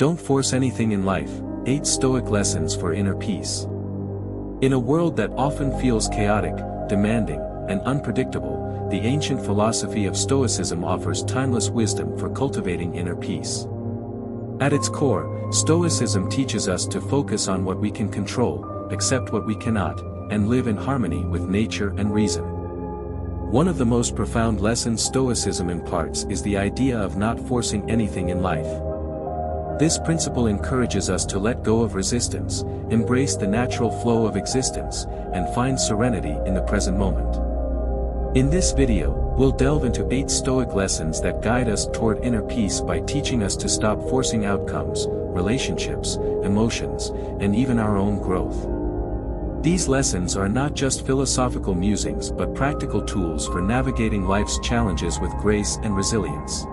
Don't force anything in life, 8 Stoic lessons for inner peace. In a world that often feels chaotic, demanding, and unpredictable, the ancient philosophy of Stoicism offers timeless wisdom for cultivating inner peace. At its core, Stoicism teaches us to focus on what we can control, accept what we cannot, and live in harmony with nature and reason. One of the most profound lessons Stoicism imparts is the idea of not forcing anything in life. This principle encourages us to let go of resistance, embrace the natural flow of existence, and find serenity in the present moment. In this video, we'll delve into 8 Stoic lessons that guide us toward inner peace by teaching us to stop forcing outcomes, relationships, emotions, and even our own growth. These lessons are not just philosophical musings but practical tools for navigating life's challenges with grace and resilience.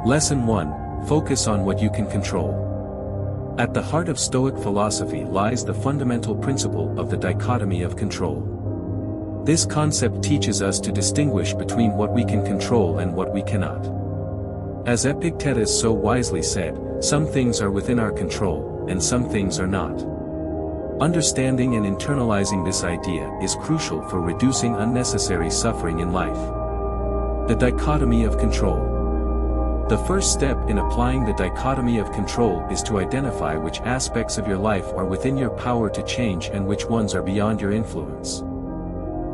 Lesson 1: Focus on what you can control. At the heart of Stoic philosophy lies the fundamental principle of the dichotomy of control. This concept teaches us to distinguish between what we can control and what we cannot. As Epictetus so wisely said, some things are within our control, and some things are not. Understanding and internalizing this idea is crucial for reducing unnecessary suffering in life. The dichotomy of control. The first step in applying the dichotomy of control is to identify which aspects of your life are within your power to change and which ones are beyond your influence.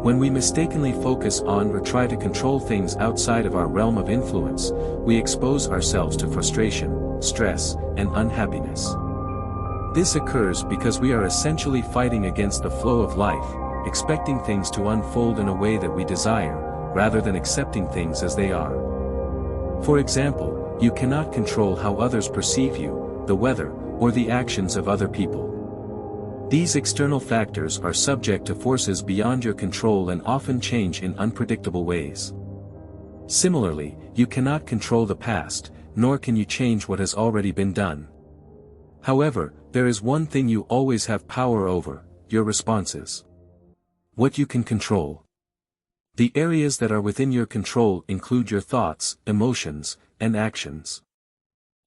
When we mistakenly focus on or try to control things outside of our realm of influence, we expose ourselves to frustration, stress, and unhappiness. This occurs because we are essentially fighting against the flow of life, expecting things to unfold in a way that we desire, rather than accepting things as they are. For example, you cannot control how others perceive you, the weather, or the actions of other people. These external factors are subject to forces beyond your control and often change in unpredictable ways. Similarly, you cannot control the past, nor can you change what has already been done. However, there is one thing you always have power over: your responses. What you can control. The areas that are within your control include your thoughts, emotions, and actions.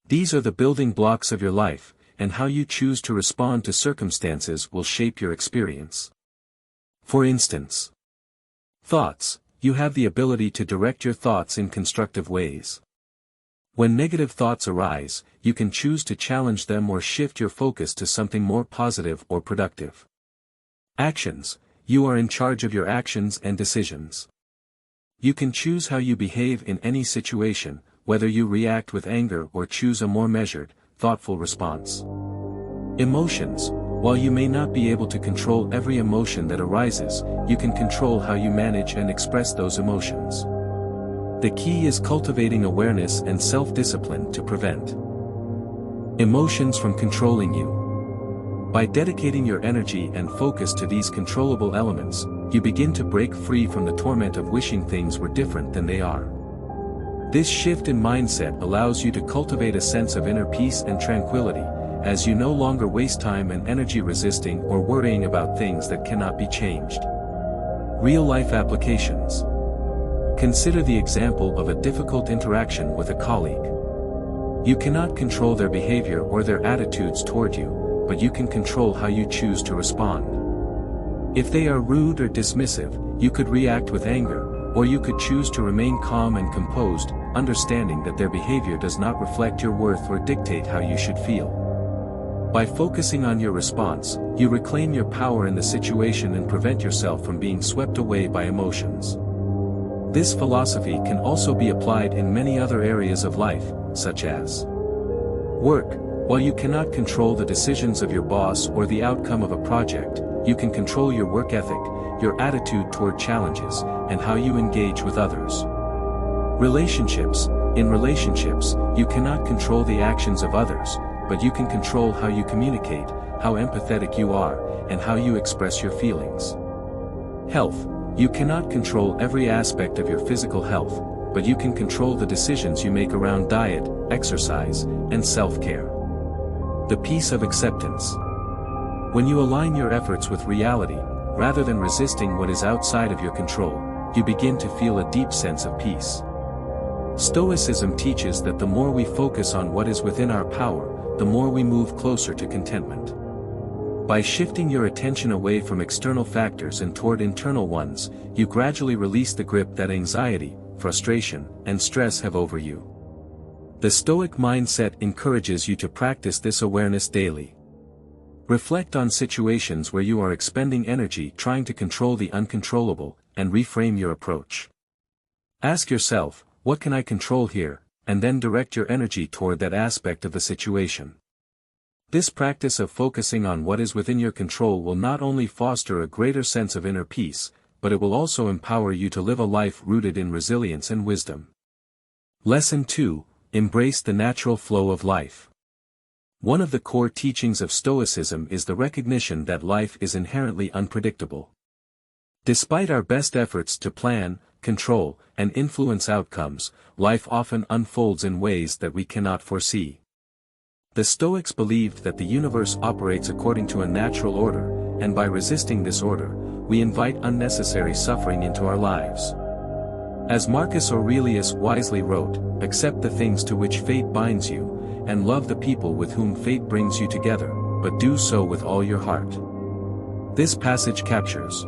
These are the building blocks of your life, and how you choose to respond to circumstances will shape your experience. For instance, thoughts. You have the ability to direct your thoughts in constructive ways. When negative thoughts arise, you can choose to challenge them or shift your focus to something more positive or productive. Actions. You are in charge of your actions and decisions. You can choose how you behave in any situation, whether you react with anger or choose a more measured, thoughtful response. Emotions. While you may not be able to control every emotion that arises, you can control how you manage and express those emotions. The key is cultivating awareness and self-discipline to prevent emotions from controlling you. By dedicating your energy and focus to these controllable elements, you begin to break free from the torment of wishing things were different than they are. This shift in mindset allows you to cultivate a sense of inner peace and tranquility, as you no longer waste time and energy resisting or worrying about things that cannot be changed. Real-life applications. Consider the example of a difficult interaction with a colleague. You cannot control their behavior or their attitudes toward you, but you can control how you choose to respond. If they are rude or dismissive, you could react with anger, or you could choose to remain calm and composed, understanding that their behavior does not reflect your worth or dictate how you should feel. By focusing on your response, you reclaim your power in the situation and prevent yourself from being swept away by emotions. This philosophy can also be applied in many other areas of life, such as work. While you cannot control the decisions of your boss or the outcome of a project, you can control your work ethic, your attitude toward challenges, and how you engage with others. Relationships. In relationships, you cannot control the actions of others, but you can control how you communicate, how empathetic you are, and how you express your feelings. Health. You cannot control every aspect of your physical health, but you can control the decisions you make around diet, exercise, and self-care. The peace of acceptance. When you align your efforts with reality, rather than resisting what is outside of your control, you begin to feel a deep sense of peace. Stoicism teaches that the more we focus on what is within our power, the more we move closer to contentment. By shifting your attention away from external factors and toward internal ones, you gradually release the grip that anxiety, frustration, and stress have over you. The Stoic mindset encourages you to practice this awareness daily. Reflect on situations where you are expending energy trying to control the uncontrollable, and reframe your approach. Ask yourself, what can I control here, and then direct your energy toward that aspect of the situation. This practice of focusing on what is within your control will not only foster a greater sense of inner peace, but it will also empower you to live a life rooted in resilience and wisdom. Lesson 2: Embrace the natural flow of life. One of the core teachings of Stoicism is the recognition that life is inherently unpredictable. Despite our best efforts to plan, control, and influence outcomes, life often unfolds in ways that we cannot foresee. The Stoics believed that the universe operates according to a natural order, and by resisting this order, we invite unnecessary suffering into our lives. As Marcus Aurelius wisely wrote, "Accept the things to which fate binds you, and love the people with whom fate brings you together, but do so with all your heart." This passage captures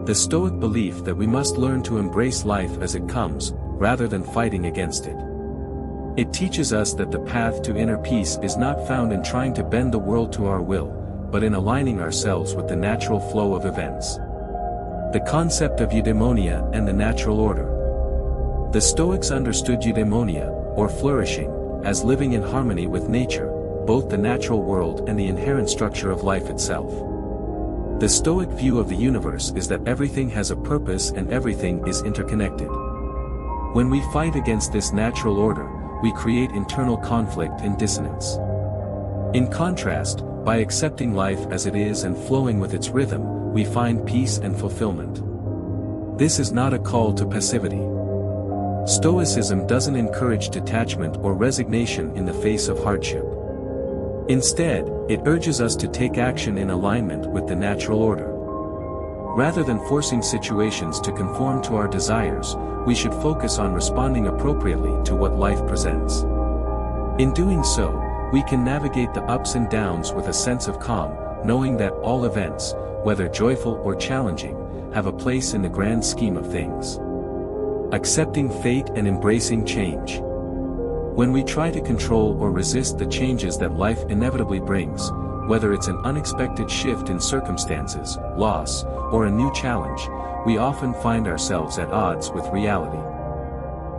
the Stoic belief that we must learn to embrace life as it comes, rather than fighting against it. It teaches us that the path to inner peace is not found in trying to bend the world to our will, but in aligning ourselves with the natural flow of events. The concept of eudaimonia and the natural order. The Stoics understood eudaimonia, or flourishing, as living in harmony with nature, both the natural world and the inherent structure of life itself. The Stoic view of the universe is that everything has a purpose and everything is interconnected. When we fight against this natural order, we create internal conflict and dissonance. In contrast, by accepting life as it is and flowing with its rhythm, we find peace and fulfillment. This is not a call to passivity. Stoicism doesn't encourage detachment or resignation in the face of hardship. Instead, it urges us to take action in alignment with the natural order. Rather than forcing situations to conform to our desires, we should focus on responding appropriately to what life presents. In doing so, we can navigate the ups and downs with a sense of calm, knowing that all events, whether joyful or challenging, have a place in the grand scheme of things. Accepting fate and embracing change. When we try to control or resist the changes that life inevitably brings, whether it's an unexpected shift in circumstances, loss, or a new challenge, we often find ourselves at odds with reality.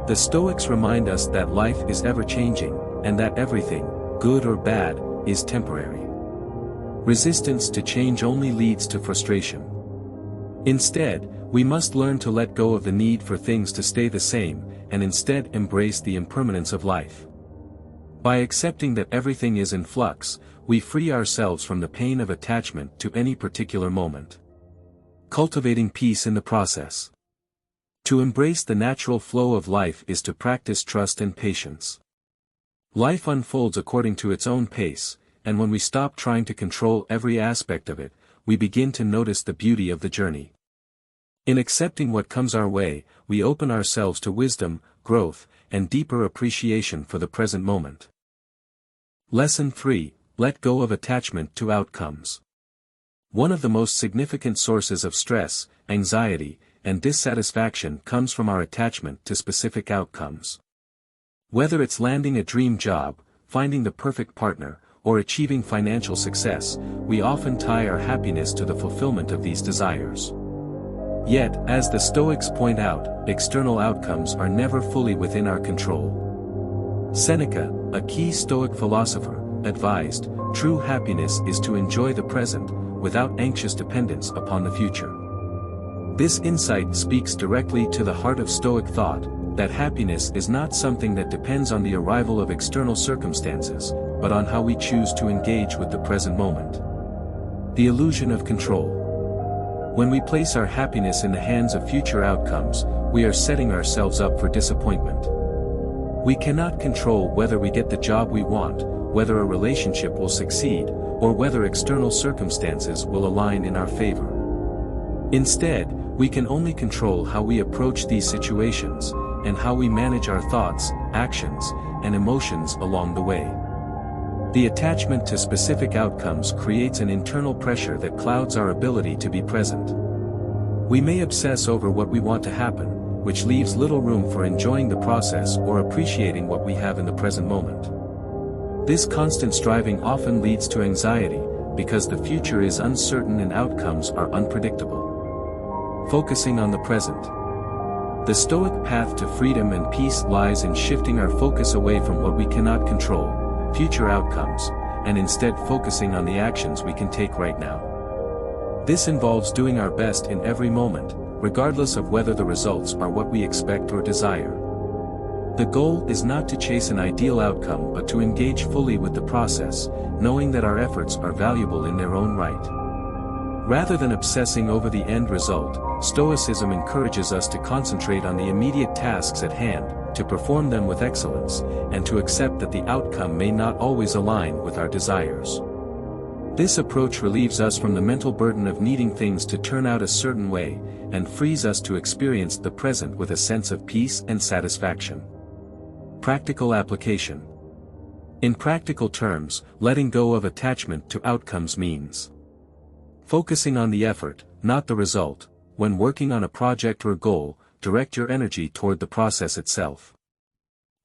The Stoics remind us that life is ever-changing, and that everything, good or bad, is temporary. Resistance to change only leads to frustration. Instead, we must learn to let go of the need for things to stay the same, and instead embrace the impermanence of life. By accepting that everything is in flux, we free ourselves from the pain of attachment to any particular moment. Cultivating peace in the process. To embrace the natural flow of life is to practice trust and patience. Life unfolds according to its own pace, and when we stop trying to control every aspect of it, we begin to notice the beauty of the journey. In accepting what comes our way, we open ourselves to wisdom, growth, and deeper appreciation for the present moment. Lesson 3: Let go of attachment to outcomes. One of the most significant sources of stress, anxiety, and dissatisfaction comes from our attachment to specific outcomes. Whether it's landing a dream job, finding the perfect partner, or achieving financial success, we often tie our happiness to the fulfillment of these desires. Yet, as the Stoics point out, external outcomes are never fully within our control. Seneca, a key Stoic philosopher, advised, "True happiness is to enjoy the present, without anxious dependence upon the future." This insight speaks directly to the heart of Stoic thought, that happiness is not something that depends on the arrival of external circumstances, but on how we choose to engage with the present moment. The illusion of control. When we place our happiness in the hands of future outcomes, we are setting ourselves up for disappointment. We cannot control whether we get the job we want, whether a relationship will succeed, or whether external circumstances will align in our favor. Instead, we can only control how we approach these situations, and how we manage our thoughts, actions, and emotions along the way. The attachment to specific outcomes creates an internal pressure that clouds our ability to be present. We may obsess over what we want to happen, which leaves little room for enjoying the process or appreciating what we have in the present moment. This constant striving often leads to anxiety, because the future is uncertain and outcomes are unpredictable. Focusing on the present. The Stoic path to freedom and peace lies in shifting our focus away from what we cannot control, future outcomes, and instead focusing on the actions we can take right now. This involves doing our best in every moment, regardless of whether the results are what we expect or desire. The goal is not to chase an ideal outcome but to engage fully with the process, knowing that our efforts are valuable in their own right. Rather than obsessing over the end result, Stoicism encourages us to concentrate on the immediate tasks at hand, to perform them with excellence, and to accept that the outcome may not always align with our desires. This approach relieves us from the mental burden of needing things to turn out a certain way, and frees us to experience the present with a sense of peace and satisfaction. Practical application. In practical terms, letting go of attachment to outcomes means focusing on the effort, not the result. When working on a project or goal, direct your energy toward the process itself.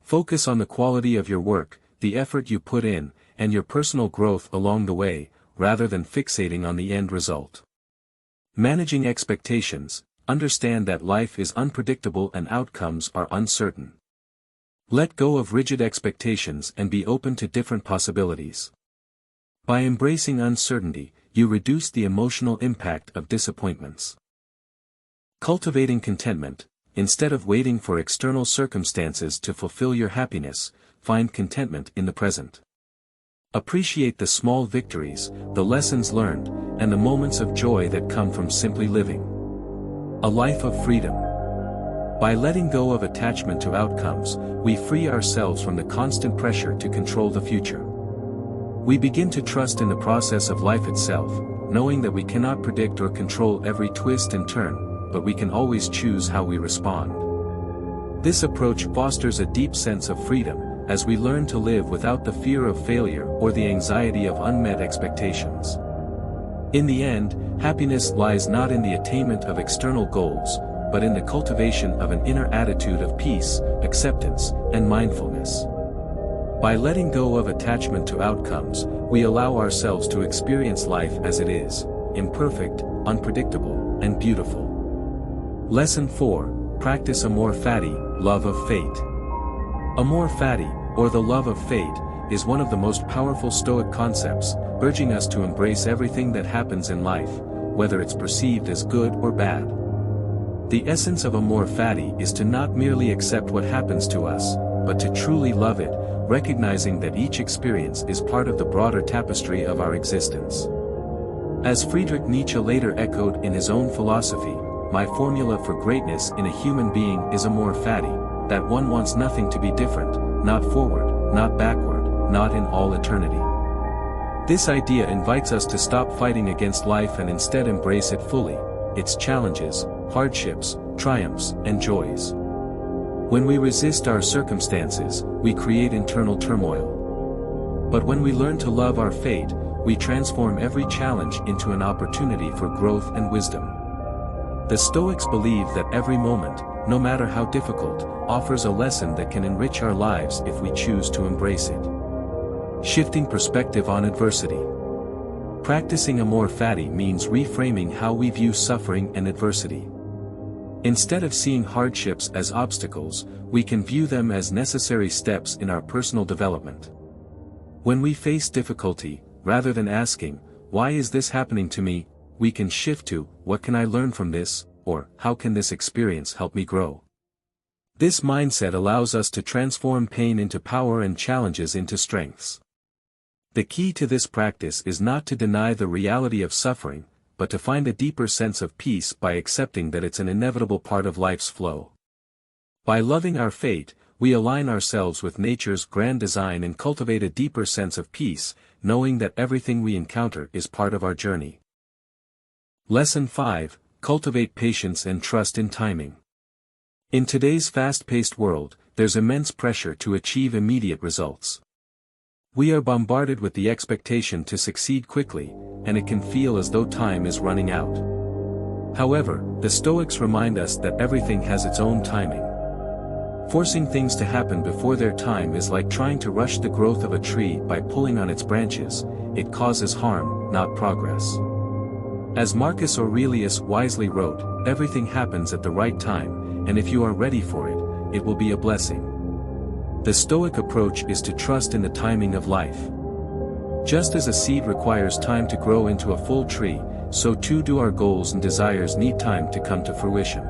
Focus on the quality of your work, the effort you put in, and your personal growth along the way, rather than fixating on the end result. Managing expectations. Understand that life is unpredictable and outcomes are uncertain. Let go of rigid expectations and be open to different possibilities. By embracing uncertainty, you reduce the emotional impact of disappointments. Cultivating contentment. Instead of waiting for external circumstances to fulfill your happiness, find contentment in the present. Appreciate the small victories, the lessons learned, and the moments of joy that come from simply living. A life of freedom. By letting go of attachment to outcomes, we free ourselves from the constant pressure to control the future. We begin to trust in the process of life itself, knowing that we cannot predict or control every twist and turn, but we can always choose how we respond. This approach fosters a deep sense of freedom, as we learn to live without the fear of failure or the anxiety of unmet expectations. In the end, happiness lies not in the attainment of external goals, but in the cultivation of an inner attitude of peace, acceptance, and mindfulness. By letting go of attachment to outcomes, we allow ourselves to experience life as it is, imperfect, unpredictable, and beautiful. Lesson 4. Practice amor fati, love of fate. Amor fati, or the love of fate, is one of the most powerful Stoic concepts, urging us to embrace everything that happens in life, whether it's perceived as good or bad. The essence of amor fati is to not merely accept what happens to us, but to truly love it, recognizing that each experience is part of the broader tapestry of our existence. As Friedrich Nietzsche later echoed in his own philosophy, my formula for greatness in a human being is amor fati, that one wants nothing to be different, not forward, not backward, not in all eternity. This idea invites us to stop fighting against life and instead embrace it fully, its challenges, hardships, triumphs, and joys. When we resist our circumstances, we create internal turmoil. But when we learn to love our fate, we transform every challenge into an opportunity for growth and wisdom. The Stoics believe that every moment, no matter how difficult, offers a lesson that can enrich our lives if we choose to embrace it. Shifting perspective on adversity. Practicing amor fati means reframing how we view suffering and adversity. Instead of seeing hardships as obstacles, we can view them as necessary steps in our personal development. When we face difficulty, rather than asking, "Why is this happening to me?" we can shift to, "What can I learn from this?" or "How can this experience help me grow?" This mindset allows us to transform pain into power and challenges into strengths. The key to this practice is not to deny the reality of suffering, but to find a deeper sense of peace by accepting that it's an inevitable part of life's flow. By loving our fate, we align ourselves with nature's grand design and cultivate a deeper sense of peace, knowing that everything we encounter is part of our journey. Lesson 5. Cultivate patience and trust in timing. In today's fast-paced world, there's immense pressure to achieve immediate results. We are bombarded with the expectation to succeed quickly, and it can feel as though time is running out. However, the Stoics remind us that everything has its own timing. Forcing things to happen before their time is like trying to rush the growth of a tree by pulling on its branches. It causes harm, not progress. As Marcus Aurelius wisely wrote, everything happens at the right time, and if you are ready for it, it will be a blessing. The Stoic approach is to trust in the timing of life. Just as a seed requires time to grow into a full tree, so too do our goals and desires need time to come to fruition.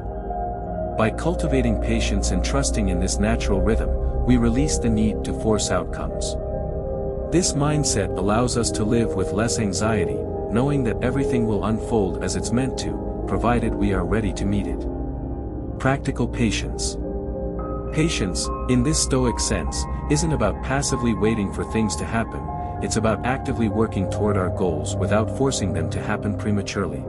By cultivating patience and trusting in this natural rhythm, we release the need to force outcomes. This mindset allows us to live with less anxiety, knowing that everything will unfold as it's meant to, provided we are ready to meet it. Practical patience. Patience, in this Stoic sense, isn't about passively waiting for things to happen, it's about actively working toward our goals without forcing them to happen prematurely.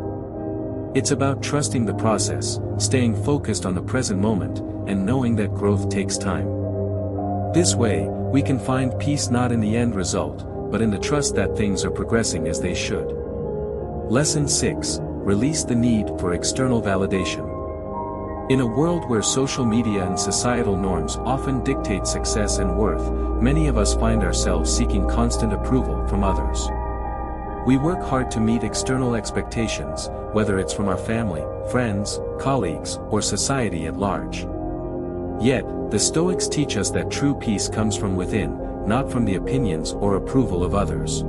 It's about trusting the process, staying focused on the present moment, and knowing that growth takes time. This way, we can find peace not in the end result, but in the trust that things are progressing as they should. Lesson 6. Release the need for external validation. In a world where social media and societal norms often dictate success and worth, many of us find ourselves seeking constant approval from others. We work hard to meet external expectations, whether it's from our family, friends, colleagues, or society at large. Yet, the Stoics teach us that true peace comes from within, not from the opinions or approval of others.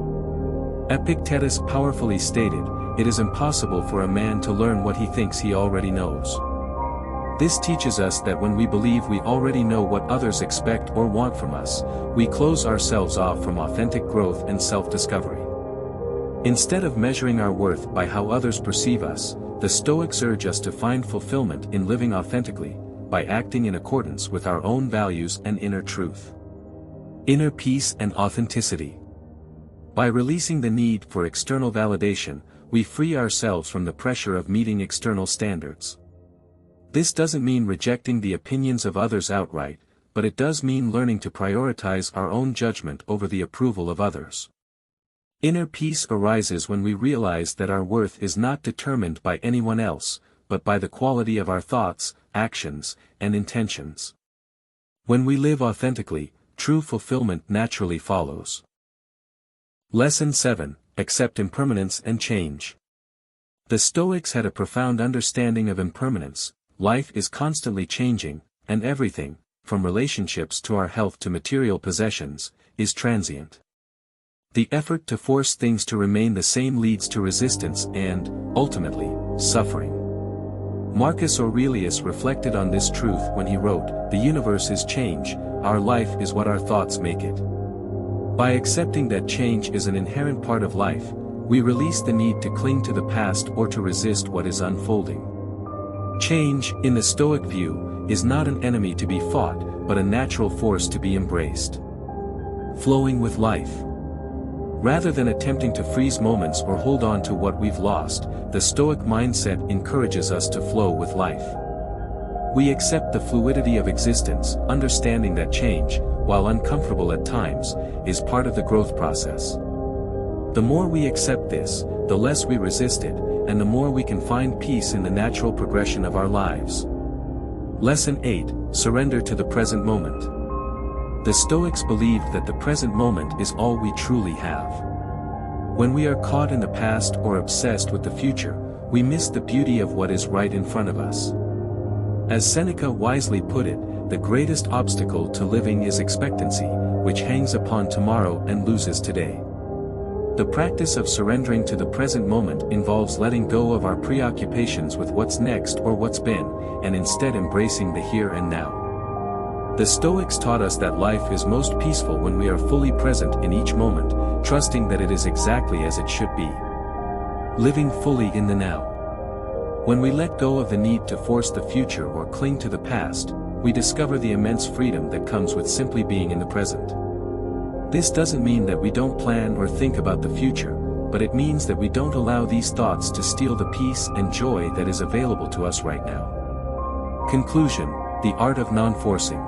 Epictetus powerfully stated, "It is impossible for a man to learn what he thinks he already knows." This teaches us that when we believe we already know what others expect or want from us, we close ourselves off from authentic growth and self-discovery. Instead of measuring our worth by how others perceive us, the Stoics urge us to find fulfillment in living authentically, by acting in accordance with our own values and inner truth. Inner peace and authenticity. By releasing the need for external validation, we free ourselves from the pressure of meeting external standards. This doesn't mean rejecting the opinions of others outright, but it does mean learning to prioritize our own judgment over the approval of others. Inner peace arises when we realize that our worth is not determined by anyone else, but by the quality of our thoughts, actions, and intentions. When we live authentically, true fulfillment naturally follows. Lesson 7. Accept impermanence and change. The Stoics had a profound understanding of impermanence. Life is constantly changing, and everything, from relationships to our health to material possessions, is transient. The effort to force things to remain the same leads to resistance and, ultimately, suffering. Marcus Aurelius reflected on this truth when he wrote, "The universe is change, our life is what our thoughts make it." By accepting that change is an inherent part of life, we release the need to cling to the past or to resist what is unfolding. Change, in the Stoic view, is not an enemy to be fought, but a natural force to be embraced. Flowing with life. Rather than attempting to freeze moments or hold on to what we've lost, the Stoic mindset encourages us to flow with life. We accept the fluidity of existence, understanding that change, while uncomfortable at times, is part of the growth process. The more we accept this, the less we resist it, and the more we can find peace in the natural progression of our lives. Lesson 8. Surrender to the present moment. The Stoics believed that the present moment is all we truly have. When we are caught in the past or obsessed with the future, we miss the beauty of what is right in front of us. As Seneca wisely put it, the greatest obstacle to living is expectancy, which hangs upon tomorrow and loses today. The practice of surrendering to the present moment involves letting go of our preoccupations with what's next or what's been, and instead embracing the here and now. The Stoics taught us that life is most peaceful when we are fully present in each moment, trusting that it is exactly as it should be. Living fully in the now. When we let go of the need to force the future or cling to the past, we discover the immense freedom that comes with simply being in the present. This doesn't mean that we don't plan or think about the future, but it means that we don't allow these thoughts to steal the peace and joy that is available to us right now. Conclusion: the art of non-forcing.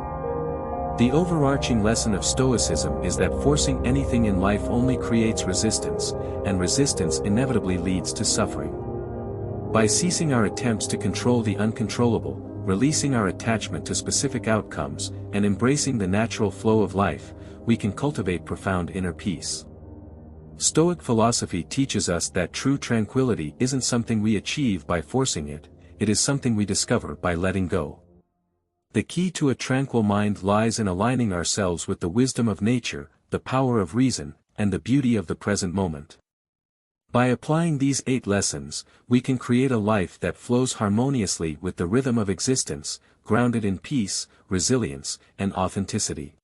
The overarching lesson of Stoicism is that forcing anything in life only creates resistance, and resistance inevitably leads to suffering. By ceasing our attempts to control the uncontrollable, releasing our attachment to specific outcomes, and embracing the natural flow of life, we can cultivate profound inner peace. Stoic philosophy teaches us that true tranquility isn't something we achieve by forcing it, it is something we discover by letting go. The key to a tranquil mind lies in aligning ourselves with the wisdom of nature, the power of reason, and the beauty of the present moment. By applying these 8 lessons, we can create a life that flows harmoniously with the rhythm of existence, grounded in peace, resilience, and authenticity.